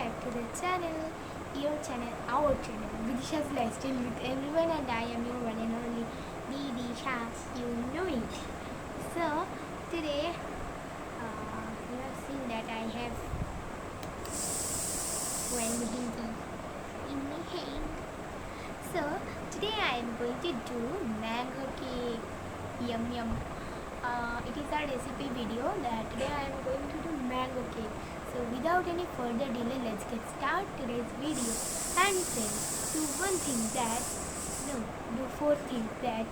back to the channel, your channel, our channel, Bidisha's lifestyle with everyone, and I am your one and only Bidisha. You know it. So today, you have seen that I have one hindi in my hand. So today I am going to do mango cake. Yum yum. It is a recipe video that today I am going to do mango cake. So without any further delay, let's get started today's video. And friends, do one thing that, no, do four things that,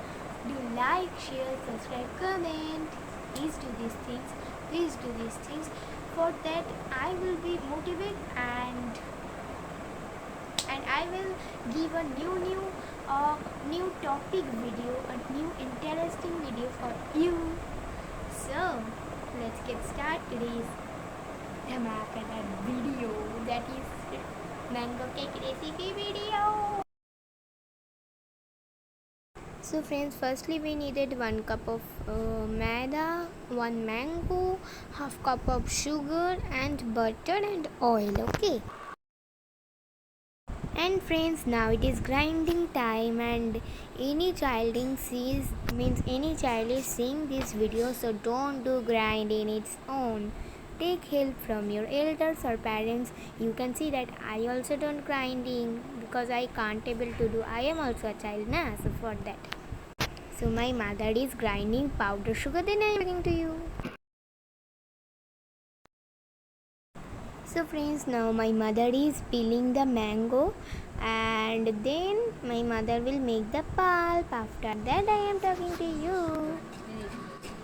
do like, share, subscribe, comment. Please do these things. Please do these things. For that I will be motivated and I will give a new topic video, a new interesting video for you. So let's get started today's dhamakedar video, that is mango cake recipe video. So friends, firstly we needed 1 cup of maida, 1 mango, half cup of sugar and butter and oil. Okay. And friends, now it is grinding time, and any child is seeing this video, so don't do grind in its own. Take help from your elders or parents. You can see that I also don't grinding because I can't able to do. I am also a child now, so for that. So my mother is grinding powder sugar, then I am talking to you. So friends, now my mother is peeling the mango, and then my mother will make the pulp. After that I am talking to you.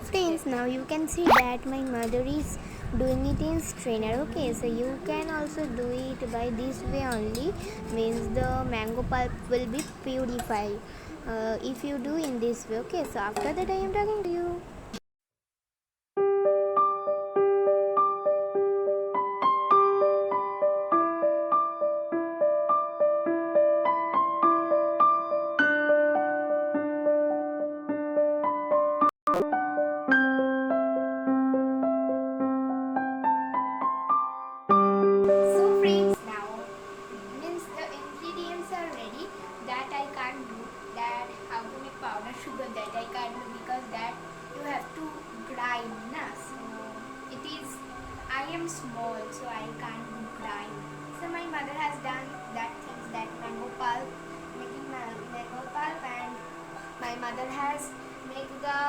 Friends, now you can see that my mother is doing it in strainer. Okay, so you can also do it by this way only, means the mango pulp will be purified if you do in this way. Okay, so after that I am talking to you. So friends, now means the ingredients are ready. That I can't do. That how to make powder sugar, that I can't do because that you have to grind, na. So it is, I am small, so I can't do grind. So my mother has done that things, that mango pulp, making mango pulp, and my mother has make the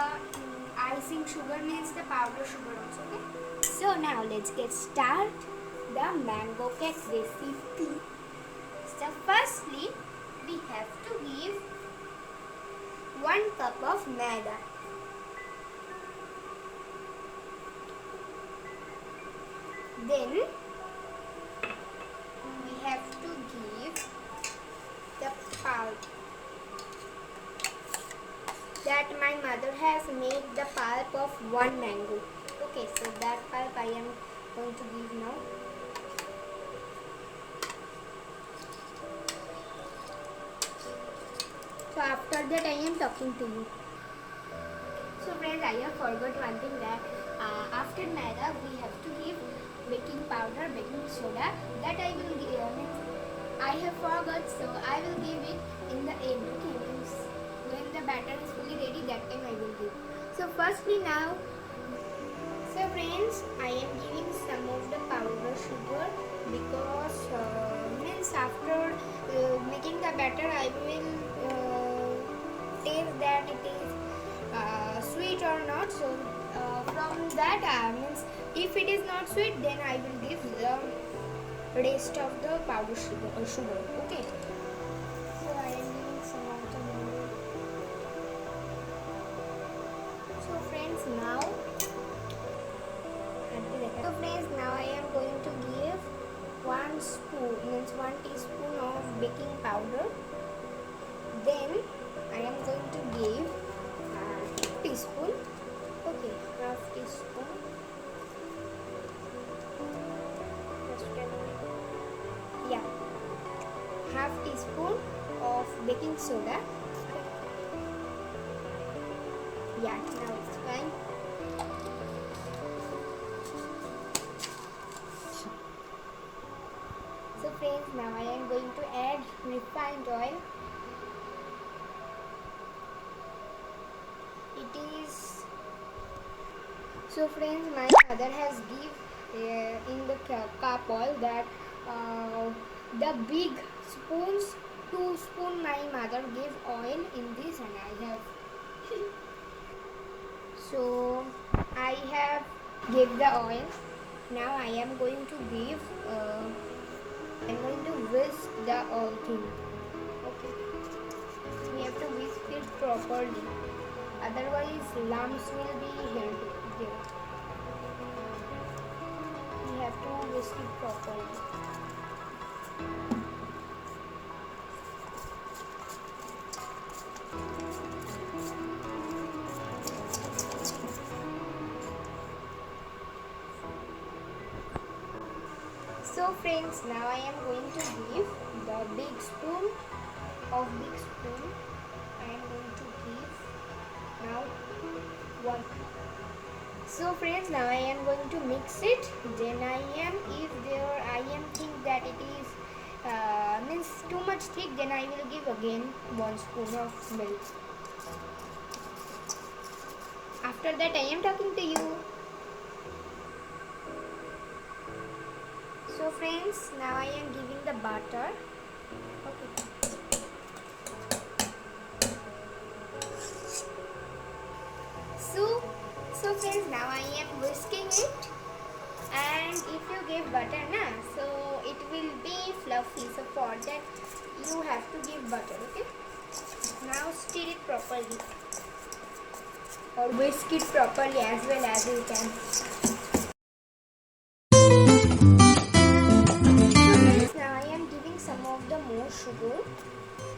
icing sugar, means the powder sugar also. Okay. So now let's get start the mango cake recipe. So firstly we have to give 1 cup of maida. Then we have to give the pulp. That my mother has made the pulp of 1 mango. Okay, so that pulp I am going to give now. So after that I am talking to you. So friends, I have forgot one thing, that after maida we have to give baking powder, baking soda. That I will give, I have forgot, so I will give it in the end. Okay, means when the batter is fully ready, that time I will give. So firstly now, so friends, I am giving some of the powder sugar because means after making the batter I will taste that it is sweet or not. So from that means if it is not sweet, then I will give the rest of the powder sugar. Okay. So I am giving some of the mango. So friends, now I am going to give 1 spoon, means 1 teaspoon of baking powder. Then I am going to give teaspoon. Okay, half teaspoon. Yeah, half teaspoon of baking soda. Yeah, now it's fine. friends, now I am going to add refined oil. It is so friends, my mother has give in the cup oil that the big spoons, 2 spoon my mother gave oil in this, and I have so I have give the oil. Now I am going to give I'm going to whisk the all thing. Okay, we have to whisk it properly, otherwise lumps will be held there. We have to whisk it properly. So friends, now I am going to give the big spoon. I am going to give now one. So friends, now I am going to mix it. Then I am think that it is means too much thick, then I will give again 1 spoon of milk. After that I am talking to you. So friends, now I am giving the butter. Okay. So friends, now I am whisking it, and if you give butter so it will be fluffy, so for that you have to give butter. Okay, now stir it properly or whisk it properly as well as you can. So friends, now I am giving some of the more sugar.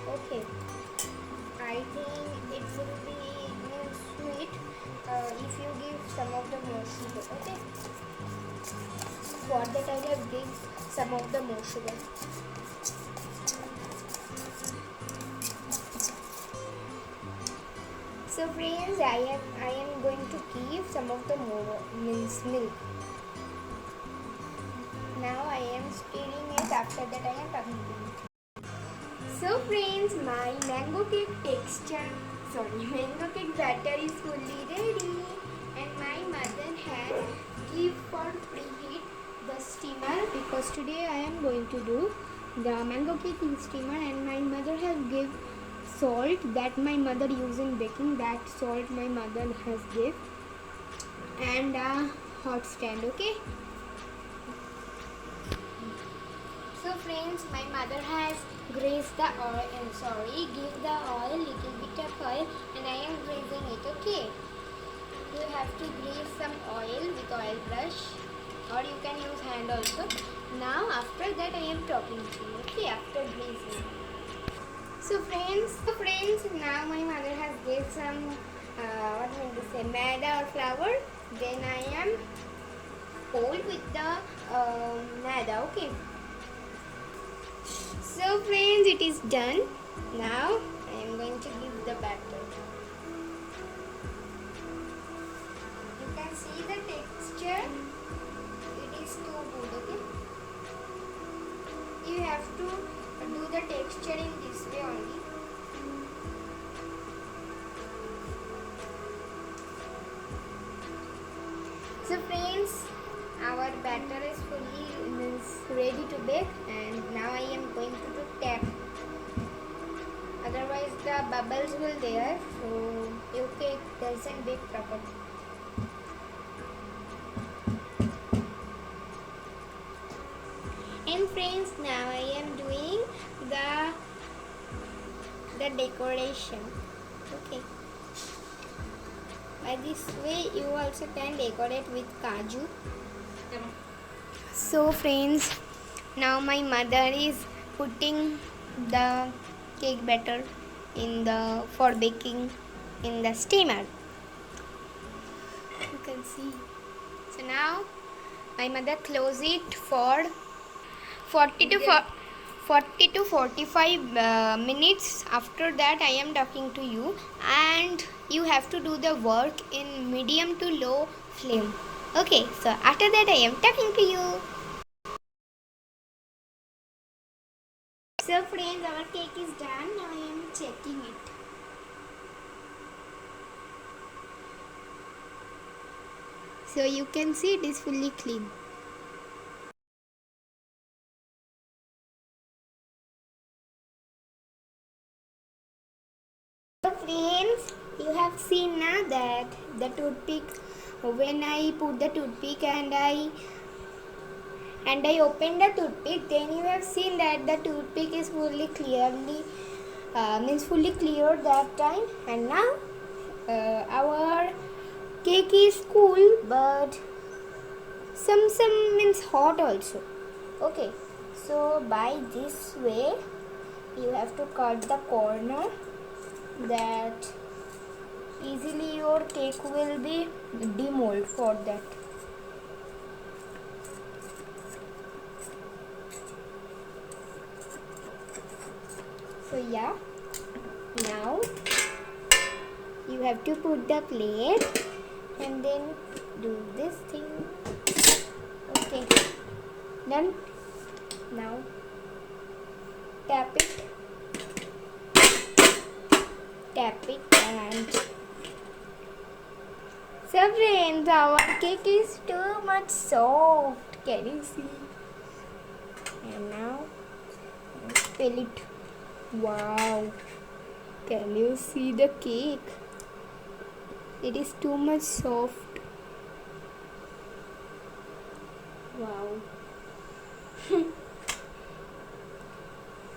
Okay, I think it will be sweet if you give some of the more sugar. Okay, for that I have give some of the more sugar. So friends, I am going to give some of the more milk. Now I am stirring it. After that I am talking to you. So friends, my mango cake batter is fully ready, and my mother has give for preheat the steamer, because today I am going to do the mango cake in steamer, and my mother has give salt that my mother use in baking. That salt my mother has give, and a hot stand. Okay. So friends, my mother has greased the oil, give the oil, little bit of oil, and I am greasing it. Okay, you have to grease some oil with oil brush, or you can use hand also. Now after that I am talking to you. Okay, after greasing. So friends, now my mother has gave some maida or flour. Then I am hold with the maida. Okay. So friends, it is done. Now I am going to give the batter. You can see the texture. It is too good. Okay. You have to do the texture in this way only. So friends, our batter is fully ready to bake, and now I am going to do tap. Otherwise the bubbles will there, so your cake doesn't bake properly. And friends, now I am doing the decoration. Okay. By this way you also can decorate with kaju. So friends, now my mother is putting the cake batter for baking in the steamer. You can see. So now my mother close it for 40 to 45 minutes. After that I am talking to you, and you have to do the work in medium to low flame. Okay, so after that I am talking to you. So friends, our cake is done. Now I am checking it. So you can see it is fully clean. So friends, you have seen now that the toothpick, when I put the toothpick and I opened the toothpick, then you have seen that the toothpick is fully clearly fully clear that time, and now our cake is cool, but some means hot also. Okay, so by this way you have to cut the corner, that easily your cake will be demold for that. So yeah, now you have to put the plate and then do this thing. Okay, done. Now tap it and so friends, our cake is too much soft. Can you see? And now fill it. Wow, can you see the cake? It is too much soft. Wow.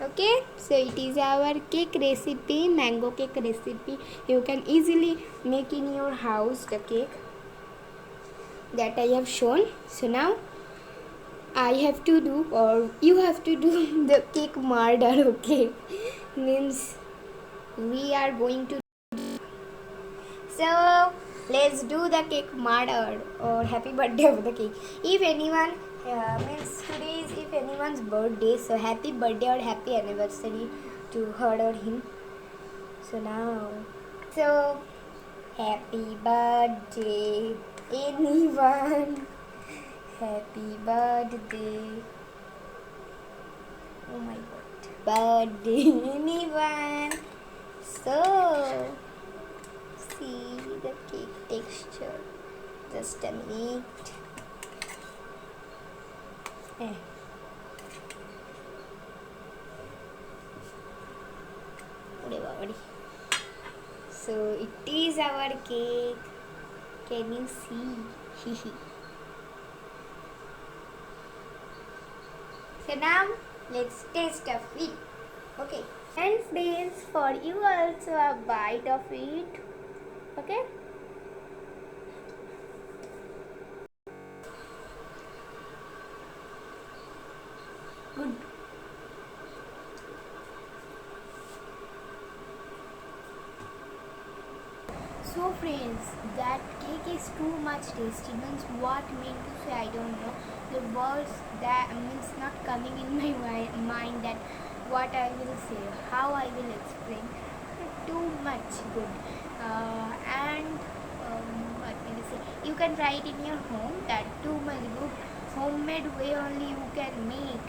Okay, so it is our cake recipe, mango cake recipe. You can easily make in your house the cake that I have shown. So now I have to do, or you have to do the cake murder. Okay, means we are going to. So let's do the cake murder or happy birthday of the cake. If anyone means today is if anyone's birthday, so happy birthday or happy anniversary to her or him. So now, so happy birthday anyone, happy birthday, oh my god, birthday anyone. So see the cake texture, just a minute. So it is our cake. Can you see? So now let's taste of it. Okay. And friends, for you also a bite of it. Okay. Good. So friends, that cake is too much tasty. Means what mean to say, I don't know. The words that means not coming in my mind, that what I will say, how I will explain. Too much good. And what can I say? You can try it in your home. That too much good. Homemade way only you can make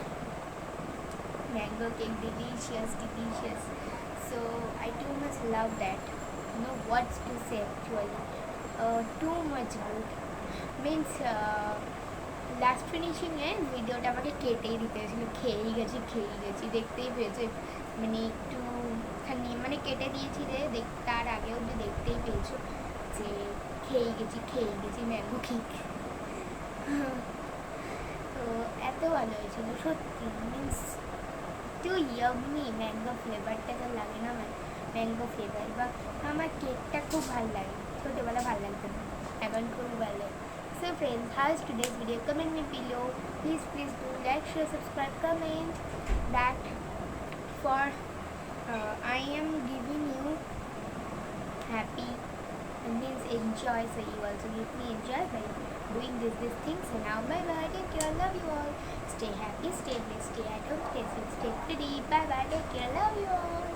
mango cake. Delicious. So I too much love that. No words to say actually. Too much good. Means last ফিনিশিংয়ে ভিডিওটা আমাকে কেটেই দিতে হয়েছিল, খেয়েই গেছি দেখতেই পেয়েছে, মানে একটুখানি মানে কেটে দিয়েছি যে তার আগে অবধি দেখতেই পেয়েছো যে খেয়েই গেছি ম্যাঙ্গো কেক। তো এত ভালো হয়েছিল সত্যি, মিন্স টু ইয়াম্মি, ম্যাঙ্গো ফ্লেভারটা তো লাগে না ম্যাঙ্গো ফ্লেভার, বা আমার কেকটা খুব ভালো লাগে, ছোটোবেলা ভালো লাগতো না, এখন খুব ভালো লাগে। So friends, how is today's video? Comment me below. Please do like, share, subscribe, comment. That for I am giving you happy and means enjoy. So you also give me enjoy by doing this thing. So now bye bye. Take care. Love you all. Stay happy. Stay blessed. Stay at home. Stay safe. Stay pretty. Bye bye. Take care. Love you all.